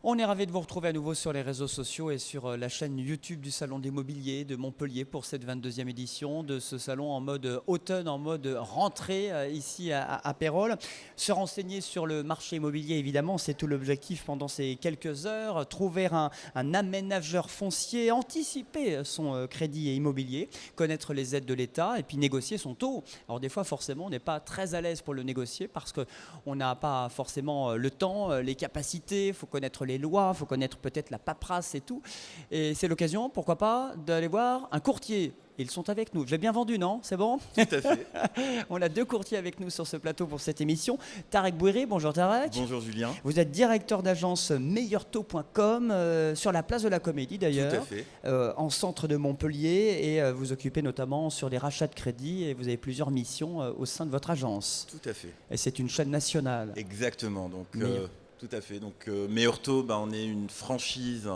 On est ravis de vous retrouver à nouveau sur les réseaux sociaux et sur la chaîne YouTube du Salon de l'Immobilier de Montpellier pour cette 22e édition de ce salon en mode automne, en mode rentrée ici à Pérols. Se renseigner sur le marché immobilier, évidemment, c'est tout l'objectif pendant ces quelques heures. Trouver un aménageur foncier, anticiper son crédit immobilier, connaître les aides de l'État et puis négocier son taux. Alors des fois, forcément, on n'est pas très à l'aise pour le négocier parce qu'on n'a pas forcément le temps, les capacités, il faut connaître les lois, il faut connaître peut-être la paperasse et tout. Et c'est l'occasion, pourquoi pas, d'aller voir un courtier. Ils sont avec nous. J'ai bien vendu, non? C'est bon? Tout à fait. On a deux courtiers avec nous sur ce plateau pour cette émission. Tarek Bouiri, bonjour Tarek. Bonjour Julien. Vous êtes directeur d'agence meilleurtaux.com sur la place de la Comédie d'ailleurs. Tout à fait. En centre de Montpellier et vous occupez notamment sur les rachats de crédit et vous avez plusieurs missions au sein de votre agence. Tout à fait. Et c'est une chaîne nationale. Exactement. Donc, tout à fait. Donc, Meilleurtaux, on est une franchise.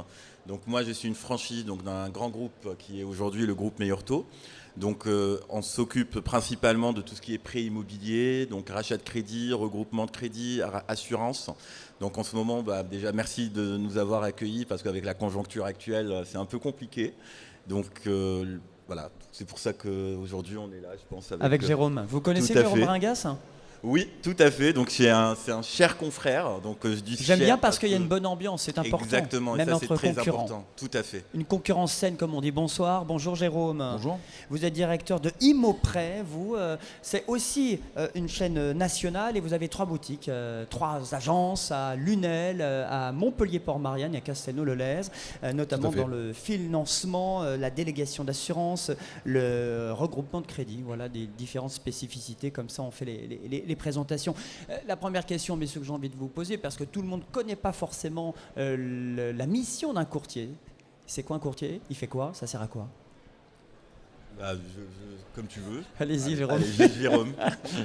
Donc, moi, je suis une franchise d'un grand groupe qui est aujourd'hui le groupe Meilleurtaux. Donc, on s'occupe principalement de tout ce qui est prêt immobilier, donc rachat de crédit, regroupement de crédit, assurance. Donc, en ce moment, déjà, merci de nous avoir accueillis parce qu'avec la conjoncture actuelle, c'est un peu compliqué. Donc, voilà, c'est pour ça qu'aujourd'hui, on est là, je pense. Avec Jérôme. Vous connaissez Jérôme Bringas ? Oui, tout à fait. Donc c'est un cher confrère. Donc je dis. J'aime bien parce qu'il y a une bonne ambiance, c'est important. Exactement. Même et ça, entre c'est très concurrents. important. Tout à fait. Une concurrence saine, comme on dit. Bonsoir. Bonjour Jérôme. Bonjour. Vous êtes directeur de Immoprêt. Vous, c'est aussi une chaîne nationale et vous avez 3 boutiques, 3 agences à Lunel, à Montpellier-Port-Marianne et à Castelnau-le-Lez, notamment dans le financement, la délégation d'assurance, le regroupement de crédit. Voilà des différentes spécificités. Comme ça, on fait les présentations. La première question, messieurs, que j'ai envie de vous poser, parce que tout le monde ne connaît pas forcément la mission d'un courtier. C'est quoi un courtier? Il fait quoi? Ça sert à quoi? Comme tu veux. Allez-y, Jérôme. Allez, Jérôme.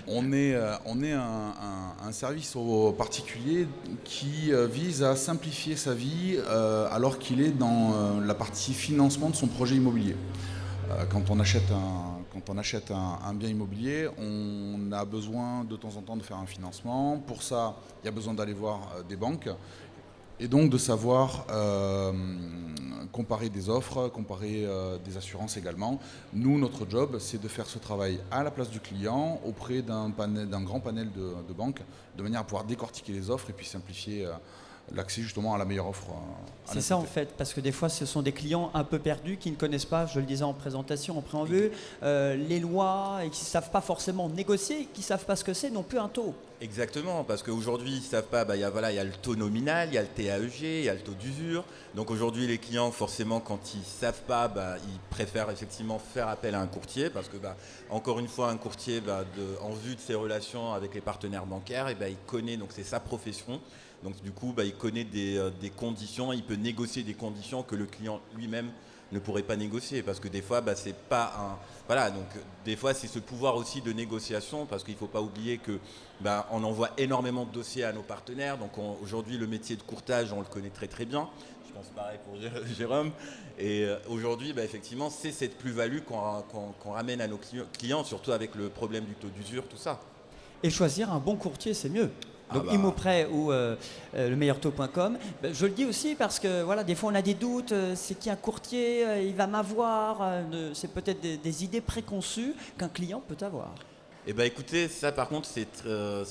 On est un service aux particuliers qui vise à simplifier sa vie alors qu'il est dans la partie financement de son projet immobilier. Quand on achète un bien immobilier, on a besoin de temps en temps de faire un financement. Pour ça, il y a besoin d'aller voir des banques et donc de savoir comparer des offres, comparer des assurances également. Nous, notre job, c'est de faire ce travail à la place du client auprès d'un grand panel de banques, de manière à pouvoir décortiquer les offres et puis simplifier l'accès justement à la meilleure offre. C'est ça en fait, parce que des fois ce sont des clients un peu perdus qui ne connaissent pas, je le disais en présentation, en préambule, les lois et qui ne savent pas forcément négocier, qui ne savent pas ce que c'est non plus un taux. Exactement, parce qu'aujourd'hui, ils ne savent pas, il y a le taux nominal, il y a le TAEG, il y a le taux d'usure. Donc aujourd'hui, les clients, forcément, quand ils ne savent pas, ils préfèrent effectivement faire appel à un courtier, parce que, encore une fois, un courtier, en vue de ses relations avec les partenaires bancaires, il connaît, donc c'est sa profession. Donc du coup, il connaît des conditions, il peut négocier des conditions que le client lui-même ne pourrait pas négocier, parce que des fois, c'est pas un... Voilà, donc des fois, c'est ce pouvoir aussi de négociation, parce qu'il ne faut pas oublier que on envoie énormément de dossiers à nos partenaires. Donc aujourd'hui, le métier de courtage, on le connaît très très bien. Je pense pareil pour Jérôme. Et aujourd'hui, effectivement, c'est cette plus-value qu'on ramène à nos clients, surtout avec le problème du taux d'usure, tout ça. Et choisir un bon courtier, c'est mieux. Donc Immoprêt ou le meilleurtaux.com. Je le dis aussi parce que voilà, des fois on a des doutes, c'est qui un courtier, il va m'avoir, c'est peut-être des idées préconçues qu'un client peut avoir. Écoutez, ça par contre c'est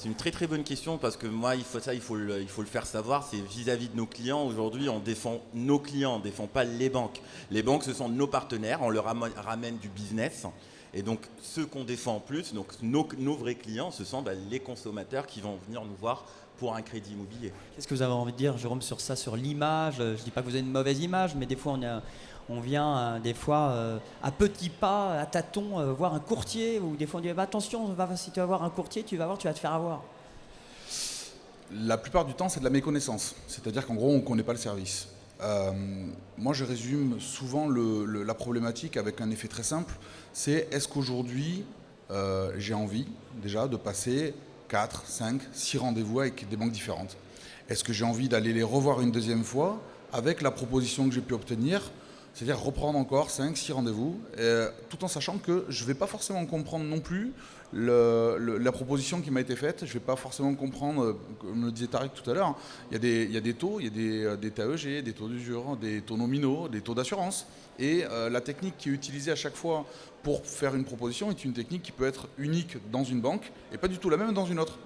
une très très bonne question, parce que moi il faut le faire savoir, c'est vis-à-vis de nos clients. Aujourd'hui on défend nos clients, on ne défend pas les banques. Les banques, ce sont nos partenaires, on leur ramène du business. Et donc, ceux qu'on défend en plus, donc nos vrais clients, ce sont les consommateurs qui vont venir nous voir pour un crédit immobilier. Qu'est-ce que vous avez envie de dire, Jérôme, sur ça, sur l'image? Je ne dis pas que vous avez une mauvaise image, mais des fois, on vient des fois à petits pas, à tâtons, voir un courtier, ou des fois on dit attention, si tu vas voir un courtier, tu vas te faire avoir. La plupart du temps, c'est de la méconnaissance. C'est-à-dire qu'en gros, on ne connaît pas le service. Moi, je résume souvent la problématique avec un effet très simple. C'est est-ce qu'aujourd'hui, j'ai envie déjà de passer 4, 5, 6 rendez-vous avec des banques différentes? Est-ce que j'ai envie d'aller les revoir une deuxième fois avec la proposition que j'ai pu obtenir c'est-à-dire reprendre encore 5-6 rendez-vous, tout en sachant que je ne vais pas forcément comprendre non plus la proposition qui m'a été faite. Je ne vais pas forcément comprendre, comme le disait Tariq tout à l'heure, il y a des taux, il y a des TAEG, des taux d'usure, des taux nominaux, des taux d'assurance. Et la technique qui est utilisée à chaque fois pour faire une proposition est une technique qui peut être unique dans une banque et pas du tout la même dans une autre.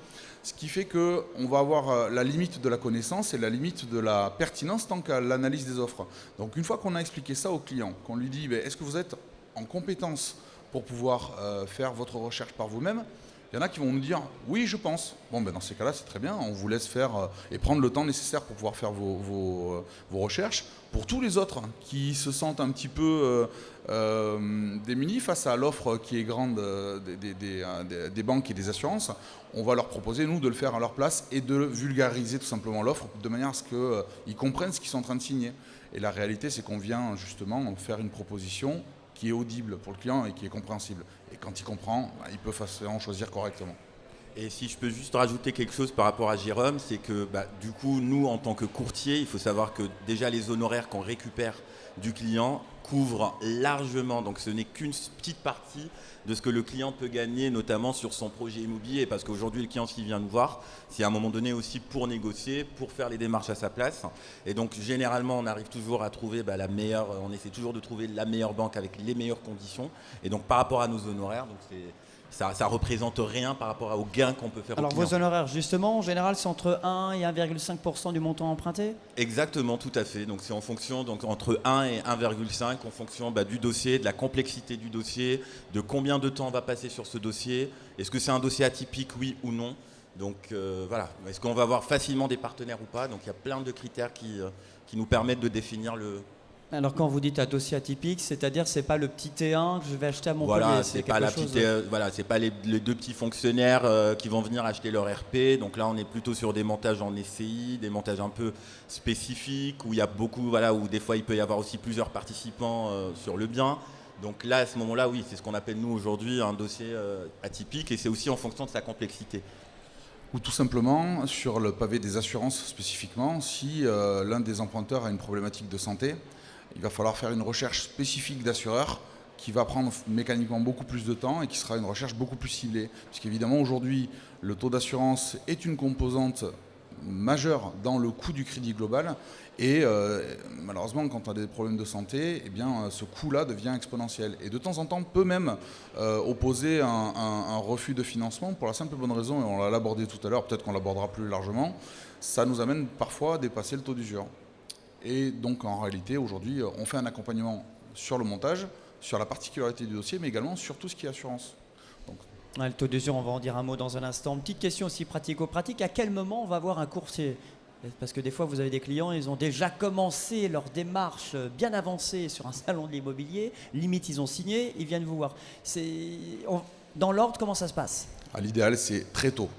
Ce qui fait qu'on va avoir la limite de la connaissance et la limite de la pertinence tant qu'à l'analyse des offres. Donc une fois qu'on a expliqué ça au client, qu'on lui dit est-ce que vous êtes en compétence pour pouvoir faire votre recherche par vous-même, il y en a qui vont nous dire oui, je pense. Bon, dans ces cas-là, c'est très bien, on vous laisse faire et prendre le temps nécessaire pour pouvoir faire vos recherches. Pour tous les autres qui se sentent un petit peu démunis face à l'offre qui est grande des banques et des assurances, on va leur proposer, nous, de le faire à leur place et de vulgariser tout simplement l'offre de manière à ce qu'ils comprennent ce qu'ils sont en train de signer. Et la réalité, c'est qu'on vient justement faire une proposition qui est audible pour le client et qui est compréhensible. Et quand il comprend, il peut facilement choisir correctement. Et si je peux juste rajouter quelque chose par rapport à Jérôme, c'est que du coup, nous, en tant que courtier, il faut savoir que déjà les honoraires qu'on récupère du client couvrent largement, donc ce n'est qu'une petite partie de ce que le client peut gagner, notamment sur son projet immobilier, parce qu'aujourd'hui, le client, s'il vient nous voir, c'est à un moment donné aussi pour négocier, pour faire les démarches à sa place. Et donc, généralement, on arrive toujours à trouver la meilleure, on essaie toujours de trouver la meilleure banque avec les meilleures conditions. Et donc, par rapport à nos honoraires, donc ça représente rien par rapport aux gains qu'on peut faire au client. Alors vos honoraires, justement, en général, c'est entre 1 et 1,5% du montant emprunté ? Exactement, tout à fait. Donc c'est en fonction, donc entre 1 et 1,5, en fonction du dossier, de la complexité du dossier, de combien de temps on va passer sur ce dossier. Est-ce que c'est un dossier atypique, oui ou non ? Donc voilà, est-ce qu'on va avoir facilement des partenaires ou pas ? Donc il y a plein de critères qui nous permettent de définir le... Alors quand vous dites un dossier atypique, c'est-à-dire c'est pas le petit T1 que je vais acheter à Montpellier, voilà, c'est pas quelque chose... c'est pas les deux petits fonctionnaires qui vont venir acheter leur RP. Donc là, on est plutôt sur des montages en SCI, des montages un peu spécifiques où il y a beaucoup, où des fois il peut y avoir aussi plusieurs participants sur le bien. Donc là, à ce moment-là, oui, c'est ce qu'on appelle nous aujourd'hui un dossier atypique et c'est aussi en fonction de sa complexité. Ou tout simplement, sur le pavé des assurances spécifiquement, si l'un des emprunteurs a une problématique de santé, il va falloir faire une recherche spécifique d'assureur qui va prendre mécaniquement beaucoup plus de temps et qui sera une recherche beaucoup plus ciblée. Puisqu'évidemment, aujourd'hui, le taux d'assurance est une composante majeure dans le coût du crédit global. Et malheureusement, quand on a des problèmes de santé, ce coût-là devient exponentiel. Et de temps en temps, peut même opposer un refus de financement pour la simple et bonne raison, et on l'a abordé tout à l'heure, peut-être qu'on l'abordera plus largement, ça nous amène parfois à dépasser le taux d'usure. Et donc en réalité, aujourd'hui, on fait un accompagnement sur le montage, sur la particularité du dossier, mais également sur tout ce qui est assurance. Donc, le taux d'usure, on va en dire un mot dans un instant. Petite question aussi pratico-pratique, à quel moment on va voir un courtier ? Parce que des fois, vous avez des clients, ils ont déjà commencé leur démarche bien avancée sur un salon de l'immobilier, limite ils ont signé, ils viennent vous voir. Dans l'ordre, comment ça se passe ? L'idéal, c'est très tôt,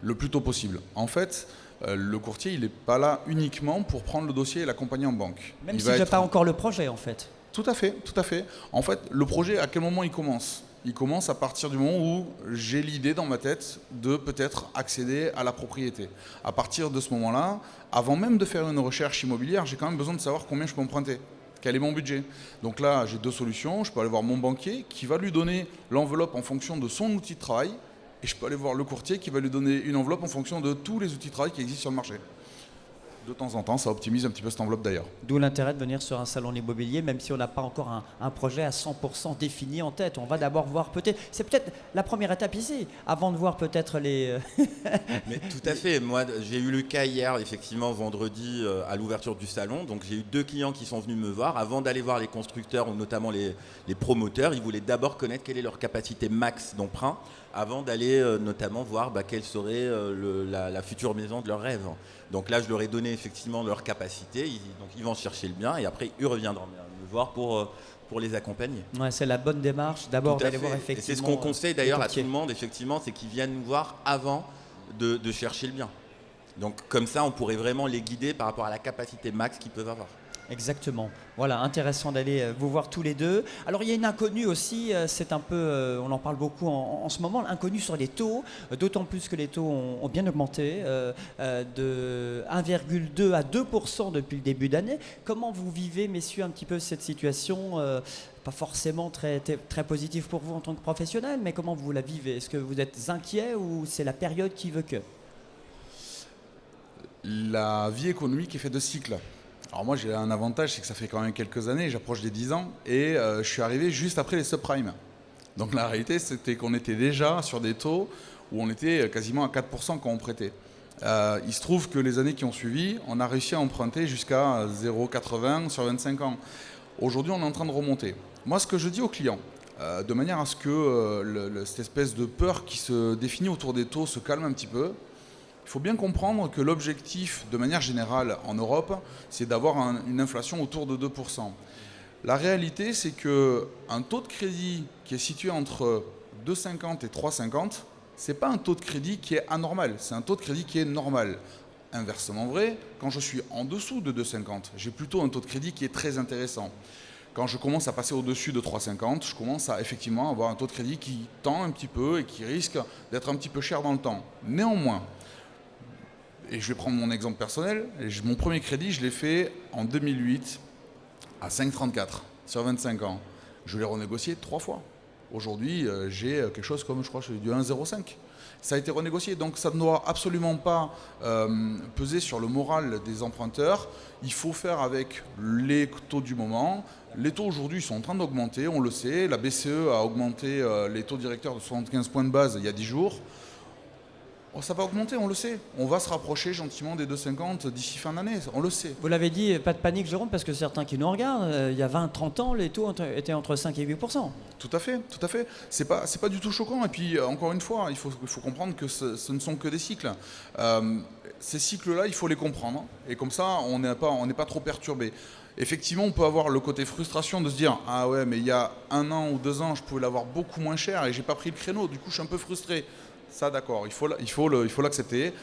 le plus tôt possible. En fait, le courtier, il n'est pas là uniquement pour prendre le dossier et l'accompagner en banque. Même s'il n'a pas encore le projet, en fait. Tout à fait, tout à fait. En fait, le projet, à quel moment il commence ? Il commence à partir du moment où j'ai l'idée dans ma tête de peut-être accéder à la propriété. À partir de ce moment-là, avant même de faire une recherche immobilière, j'ai quand même besoin de savoir combien je peux emprunter. Quel est mon budget ? Donc là, j'ai deux solutions. Je peux aller voir mon banquier qui va lui donner l'enveloppe en fonction de son outil de travail. Et je peux aller voir le courtier qui va lui donner une enveloppe en fonction de tous les outils de travail qui existent sur le marché. De temps en temps, ça optimise un petit peu cette enveloppe d'ailleurs. D'où l'intérêt de venir sur un salon immobilier, même si on n'a pas encore un projet à 100% défini en tête. On va d'abord voir peut-être... C'est peut-être la première étape ici, avant de voir peut-être les... Mais tout à fait. Moi, j'ai eu le cas hier, effectivement, vendredi, à l'ouverture du salon. Donc j'ai eu 2 clients qui sont venus me voir. Avant d'aller voir les constructeurs, ou notamment les promoteurs, ils voulaient d'abord connaître quelle est leur capacité max d'emprunt, avant d'aller notamment voir quelle serait la future maison de leur rêve. Donc là, je leur ai donné effectivement leur capacité. Donc ils vont chercher le bien et après, ils reviendront me voir pour les accompagner. Ouais, c'est la bonne démarche. D'abord, d'aller voir effectivement. Et c'est ce qu'on conseille d'ailleurs à tout le monde, effectivement, c'est qu'ils viennent nous voir avant de chercher le bien. Donc comme ça, on pourrait vraiment les guider par rapport à la capacité max qu'ils peuvent avoir. Exactement. Voilà, intéressant d'aller vous voir tous les deux. Alors il y a une inconnue aussi, c'est un peu, on en parle beaucoup en ce moment, l'inconnue sur les taux, d'autant plus que les taux ont bien augmenté, de 1,2 à 2% depuis le début d'année. Comment vous vivez, messieurs, un petit peu cette situation pas forcément très positive pour vous en tant que professionnel, mais comment vous la vivez? Est-ce que vous êtes inquiet ou c'est la période qui veut que? La vie économique est faite de cycles. Alors moi j'ai un avantage, c'est que ça fait quand même quelques années, j'approche des 10 ans et je suis arrivé juste après les subprimes. Donc la réalité c'était qu'on était déjà sur des taux où on était quasiment à 4% quand on prêtait. Il se trouve que les années qui ont suivi, on a réussi à emprunter jusqu'à 0,80 sur 25 ans. Aujourd'hui on est en train de remonter. Moi ce que je dis aux clients, de manière à ce que cette espèce de peur qui se définit autour des taux se calme un petit peu, il faut bien comprendre que l'objectif, de manière générale, en Europe, c'est d'avoir une inflation autour de 2%. La réalité, c'est qu'un taux de crédit qui est situé entre 2,50 et 3,50, ce n'est pas un taux de crédit qui est anormal, c'est un taux de crédit qui est normal. Inversement vrai, quand je suis en dessous de 2,50, j'ai plutôt un taux de crédit qui est très intéressant. Quand je commence à passer au-dessus de 3,50, je commence à effectivement avoir un taux de crédit qui tend un petit peu et qui risque d'être un petit peu cher dans le temps. Néanmoins, et je vais prendre mon exemple personnel, mon premier crédit, je l'ai fait en 2008 à 5,34 sur 25 ans. Je l'ai renégocié 3 fois. Aujourd'hui, j'ai quelque chose comme, je crois, du 1,05. Ça a été renégocié, donc ça ne doit absolument pas peser sur le moral des emprunteurs. Il faut faire avec les taux du moment. Les taux aujourd'hui sont en train d'augmenter, on le sait. La BCE a augmenté les taux directeurs de 75 points de base il y a 10 jours. Oh, ça va augmenter, on le sait. On va se rapprocher gentiment des 2,50 d'ici fin d'année, on le sait. Vous l'avez dit, pas de panique Jérôme, parce que certains qui nous regardent, il y a 20-30 ans, les taux étaient entre 5 et 8%. Tout à fait, tout à fait. C'est pas du tout choquant. Et puis, encore une fois, il faut comprendre que ce ne sont que des cycles. Ces cycles-là, il faut les comprendre. Et comme ça, on n'est pas trop perturbé. Effectivement, on peut avoir le côté frustration de se dire « Ah ouais, mais il y a 1 an ou 2 ans, je pouvais l'avoir beaucoup moins cher et j'ai pas pris le créneau. Du coup, je suis un peu frustré. » Ça, d'accord, il faut l'accepter.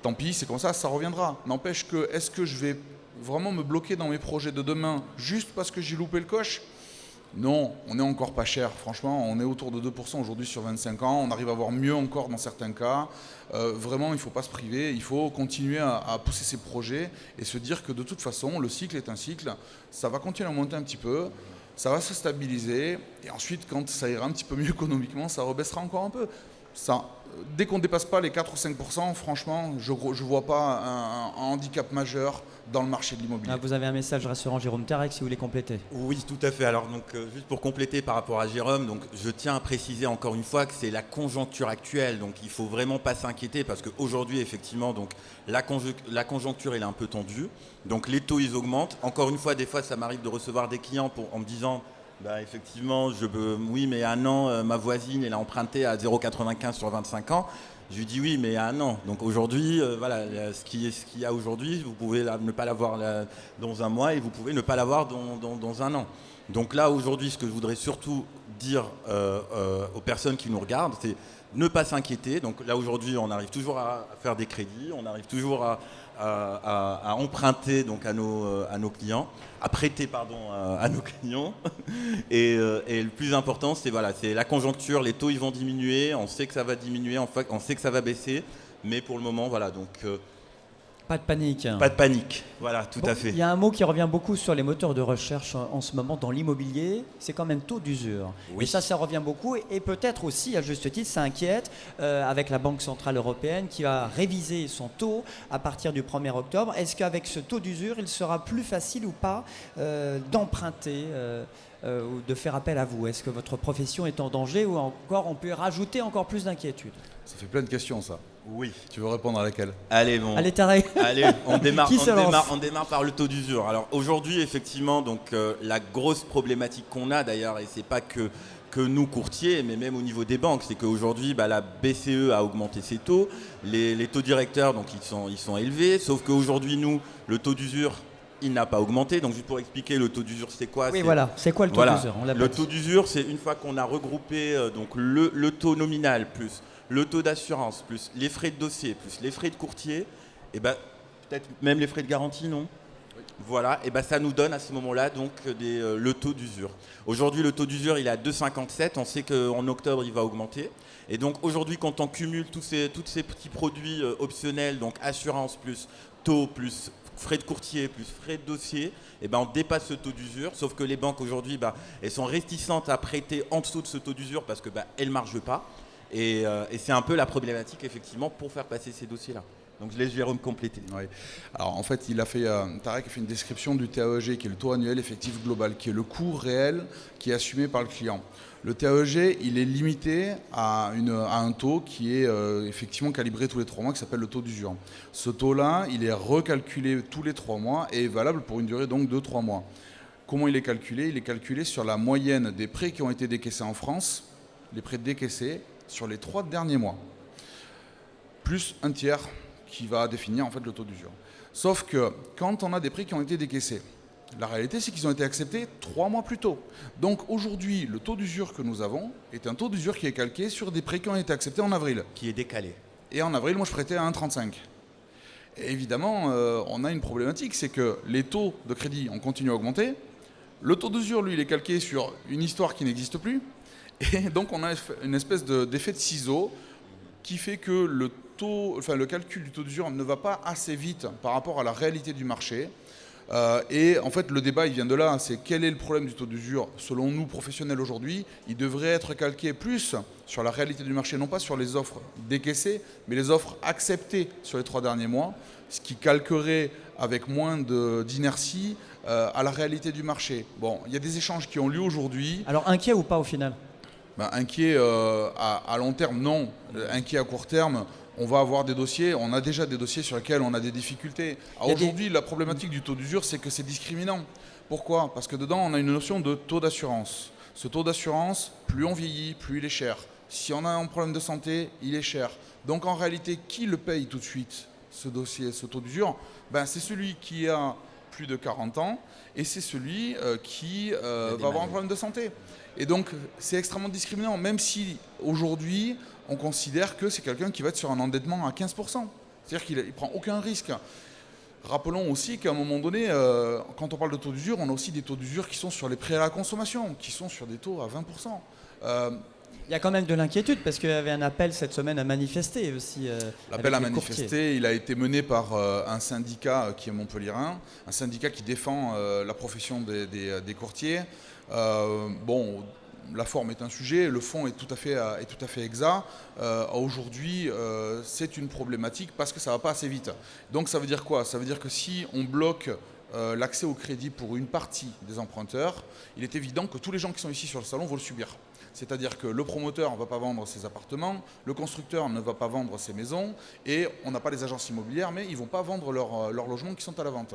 Tant pis, c'est comme ça reviendra. N'empêche que, est-ce que je vais vraiment me bloquer dans mes projets de demain juste parce que j'ai loupé le coche? Non, on n'est encore pas cher. Franchement, on est autour de 2% aujourd'hui sur 25 ans. On arrive à avoir mieux encore dans certains cas. Vraiment, il ne faut pas se priver. Il faut continuer à pousser ses projets et se dire que de toute façon, le cycle est un cycle. Ça va continuer à monter un petit peu. Ça va se stabiliser. Et ensuite, quand ça ira un petit peu mieux économiquement, ça rebaissera encore un peu. Ça, dès qu'on ne dépasse pas les 4 ou 5%, franchement, je ne vois pas un handicap majeur dans le marché de l'immobilier. Vous avez un message rassurant, Jérôme Tarek, si vous voulez compléter. Oui, tout à fait. Alors, donc, juste pour compléter par rapport à Jérôme, donc, je tiens à préciser encore une fois que c'est la conjoncture actuelle. Donc, il ne faut vraiment pas s'inquiéter parce qu'aujourd'hui, effectivement, donc, la conjoncture elle est un peu tendue. Donc, les taux, ils augmentent. Encore une fois, des fois, ça m'arrive de recevoir des clients en me disant... Bah, effectivement, oui, mais à un an, ma voisine, elle a emprunté à 0,95 sur 25 ans. Je lui dis oui, mais à un an. Donc aujourd'hui, voilà, ce qu'il y a aujourd'hui, vous pouvez ne pas l'avoir dans un mois et vous pouvez ne pas l'avoir dans un an. Donc là, aujourd'hui, ce que je voudrais surtout dire aux personnes qui nous regardent, c'est ne pas s'inquiéter. Donc là, aujourd'hui, on arrive toujours à faire des crédits, on arrive toujours à emprunter donc à nos clients, à prêter à nos clients. Et le plus important, c'est la conjoncture. Les taux ils vont diminuer. On sait que ça va diminuer. En fait, on sait que ça va baisser. Mais pour le moment, voilà. Donc pas de panique. Pas de panique. Voilà, tout à fait. Il y a un mot qui revient beaucoup sur les moteurs de recherche en ce moment dans l'immobilier, c'est quand même taux d'usure. Oui. Et ça revient beaucoup et peut-être aussi, à juste titre, ça inquiète avec la Banque Centrale Européenne qui va réviser son taux à partir du 1er octobre. Est-ce qu'avec ce taux d'usure, il sera plus facile ou pas d'emprunter ou de faire appel à vous? Est-ce que votre profession est en danger ou encore on peut rajouter encore plus d'inquiétude? Ça fait plein de questions, ça. Oui. Tu veux répondre à laquelle? Allez, bon. Allez, Tarek. Allez, on démarre par le taux d'usure. Alors aujourd'hui, effectivement, donc la grosse problématique qu'on a d'ailleurs, et c'est pas que nous courtiers, mais même au niveau des banques, c'est qu'aujourd'hui, la BCE a augmenté ses taux, les taux directeurs, donc ils sont élevés, sauf qu'aujourd'hui, nous, le taux d'usure, il n'a pas augmenté. Donc juste pour expliquer, le taux d'usure, c'est quoi? Oui, voilà, c'est quoi le taux d'usure? Le taux d'usure, c'est une fois qu'on a regroupé donc le taux nominal plus le taux d'assurance, plus les frais de dossier, plus les frais de courtier, et peut-être même les frais de garantie, non? Voilà, et ben ça nous donne à ce moment-là donc le taux d'usure. Aujourd'hui, le taux d'usure il est à 2,57. On sait qu'en octobre il va augmenter. Et donc aujourd'hui, quand on cumule tous ces petits produits optionnels, donc assurance plus taux plus frais de courtier plus frais de dossier, et ben on dépasse ce taux d'usure. Sauf que les banques aujourd'hui, elles sont réticentes à prêter en dessous de ce taux d'usure parce que elles ne margent pas. Et c'est un peu la problématique effectivement pour faire passer ces dossiers-là. Donc je laisse Jérôme compléter. Oui. Alors en fait, Tarek a fait une description du TAEG, qui est le taux annuel effectif global, qui est le coût réel qui est assumé par le client. Le TAEG, il est limité à un taux qui est effectivement calibré tous les 3 mois, qui s'appelle le taux d'usure. Ce taux-là, il est recalculé tous les 3 mois et est valable pour une durée donc de 3 mois. Comment il est calculé? Il est calculé sur la moyenne des prêts qui ont été décaissés en France, les prêts décaissés sur les 3 derniers mois, plus un tiers qui va définir en fait le taux d'usure. Sauf que quand on a des prêts qui ont été décaissés, la réalité c'est qu'ils ont été acceptés 3 mois plus tôt. Donc aujourd'hui, le taux d'usure que nous avons est un taux d'usure qui est calqué sur des prêts qui ont été acceptés en avril. Qui est décalé. Et en avril, moi je prêtais à 1,35. Et évidemment, on a une problématique, c'est que les taux de crédit ont continué à augmenter. Le taux d'usure, lui, il est calqué sur une histoire qui n'existe plus. Et donc on a une espèce d'effet de ciseau qui fait que le calcul du taux d'usure ne va pas assez vite par rapport à la réalité du marché. Et en fait, le débat, il vient de là. C'est quel est le problème du taux d'usure? Selon nous, professionnels aujourd'hui, il devrait être calqué plus sur la réalité du marché, non pas sur les offres décaissées, mais les offres acceptées sur les 3 derniers mois, ce qui calquerait avec moins d'inertie à la réalité du marché. Bon, il y a des échanges qui ont lieu aujourd'hui. Alors inquiet ou pas au final? Inquiet à long terme, non. Inquiet à court terme, on va avoir des dossiers, on a déjà des dossiers sur lesquels on a des difficultés. Aujourd'hui, la problématique du taux d'usure, c'est que c'est discriminant. Pourquoi? Parce que dedans, on a une notion de taux d'assurance. Ce taux d'assurance, plus on vieillit, plus il est cher. Si on a un problème de santé, il est cher. Donc en réalité, qui le paye tout de suite, ce dossier, ce taux d'usure? C'est celui qui a plus de 40 ans et c'est celui qui va avoir un problème de santé. Et donc, c'est extrêmement discriminant, même si aujourd'hui, on considère que c'est quelqu'un qui va être sur un endettement à 15%. C'est-à-dire qu'il ne prend aucun risque. Rappelons aussi qu'à un moment donné, quand on parle de taux d'usure, on a aussi des taux d'usure qui sont sur les prêts à la consommation, qui sont sur des taux à 20%. Il y a quand même de l'inquiétude parce qu'il y avait un appel cette semaine à manifester aussi. L'appel à manifester, il a été mené par un syndicat qui est montpelliérain, un syndicat qui défend la profession des courtiers. La forme est un sujet, le fond est tout à fait exact. Aujourd'hui, c'est une problématique parce que ça ne va pas assez vite. Donc ça veut dire quoi? Ça veut dire que si on bloque l'accès au crédit pour une partie des emprunteurs, il est évident que tous les gens qui sont ici sur le salon vont le subir. C'est-à-dire que le promoteur ne va pas vendre ses appartements, le constructeur ne va pas vendre ses maisons, et on n'a pas les agences immobilières, mais ils ne vont pas vendre leurs logements qui sont à la vente.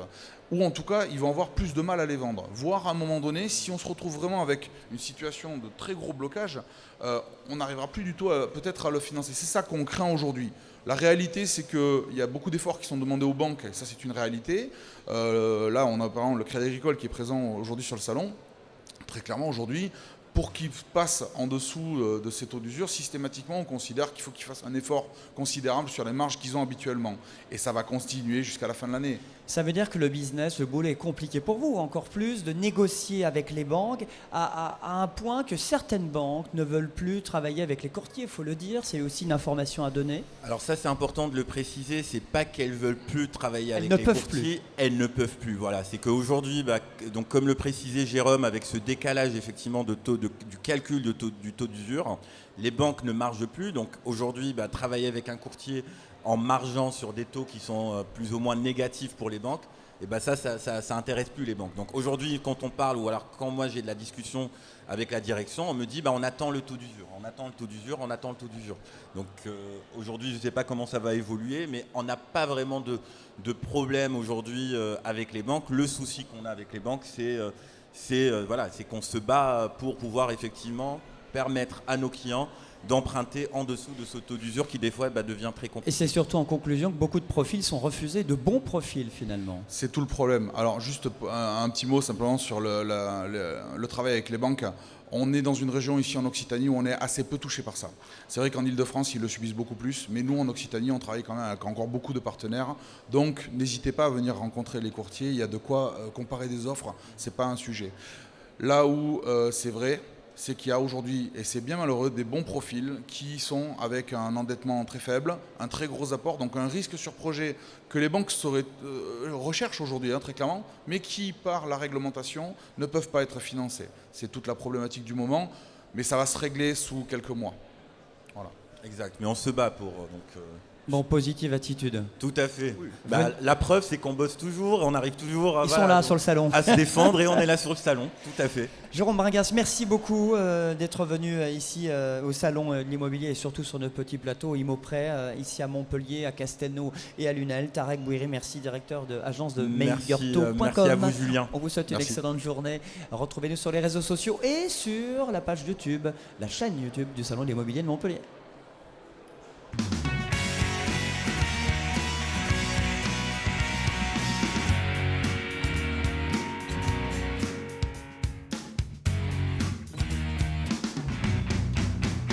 Ou en tout cas, ils vont avoir plus de mal à les vendre. Voire à un moment donné, si on se retrouve vraiment avec une situation de très gros blocage, on n'arrivera plus du tout peut-être à le financer. C'est ça qu'on craint aujourd'hui. La réalité, c'est qu'il y a beaucoup d'efforts qui sont demandés aux banques, et ça c'est une réalité. Là, on a par exemple le Crédit Agricole qui est présent aujourd'hui sur le salon. Très clairement, aujourd'hui, pour qu'ils passent en dessous de ces taux d'usure, systématiquement, on considère qu'il faut qu'ils fassent un effort considérable sur les marges qu'ils ont habituellement. Et ça va continuer jusqu'à la fin de l'année. Ça veut dire que le business, le boulot est compliqué pour vous, encore plus, de négocier avec les banques à un point que certaines banques ne veulent plus travailler avec les courtiers, il faut le dire. C'est aussi une information à donner. Alors ça, c'est important de le préciser. C'est pas qu'elles veulent plus travailler avec les courtiers, elles ne peuvent plus. Voilà, c'est qu'aujourd'hui, donc comme le précisait Jérôme, avec ce décalage effectivement du calcul du taux d'usure, les banques ne margent plus. Donc aujourd'hui, travailler avec un courtier en margeant sur des taux qui sont plus ou moins négatifs pour les banques, et ça intéresse plus les banques. Donc aujourd'hui, quand on parle, ou alors quand moi j'ai de la discussion avec la direction, on me dit on attend le taux d'usure, on attend le taux d'usure, on attend le taux d'usure. Donc aujourd'hui, je ne sais pas comment ça va évoluer, mais on n'a pas vraiment de problème aujourd'hui avec les banques. Le souci qu'on a avec les banques, c'est qu'on se bat pour pouvoir effectivement permettre à nos clients d'emprunter en dessous de ce taux d'usure qui des fois devient très Et compliqué. c'est surtout en conclusion que beaucoup de profils sont refusés, de bons profils finalement. C'est tout le problème. Alors juste un petit mot simplement sur le travail avec les banques. On est dans une région ici en Occitanie où on est assez peu touché par ça. C'est vrai qu'en Ile-de-France, ils le subissent beaucoup plus, mais nous en Occitanie, on travaille quand même avec encore beaucoup de partenaires. Donc n'hésitez pas à venir rencontrer les courtiers, il y a de quoi comparer des offres, c'est pas un sujet. Là où c'est vrai, c'est qu'il y a aujourd'hui, et c'est bien malheureux, des bons profils qui sont avec un endettement très faible, un très gros apport, donc un risque sur projet que les banques recherchent aujourd'hui, très clairement, mais qui, par la réglementation, ne peuvent pas être financés. C'est toute la problématique du moment, mais ça va se régler sous quelques mois. Voilà. Exact, mais on se bat pour... Bon, positive attitude. Tout à fait. Oui. La preuve, c'est qu'on bosse toujours, on arrive toujours Ils sont là sur le salon. à se défendre et on est là sur le salon, tout à fait. Jérôme Bringas, merci beaucoup d'être venu ici au salon de l'immobilier et surtout sur notre petit plateau Immoprès, ici à Montpellier, à Castelnau et à Lunel. Tarek Bouiri, merci, directeur de agence de meilleurtaux.com. Merci à vous, Julien. On vous souhaite une excellente journée. Retrouvez-nous sur les réseaux sociaux et sur la page YouTube, la chaîne YouTube du salon de l'immobilier de Montpellier.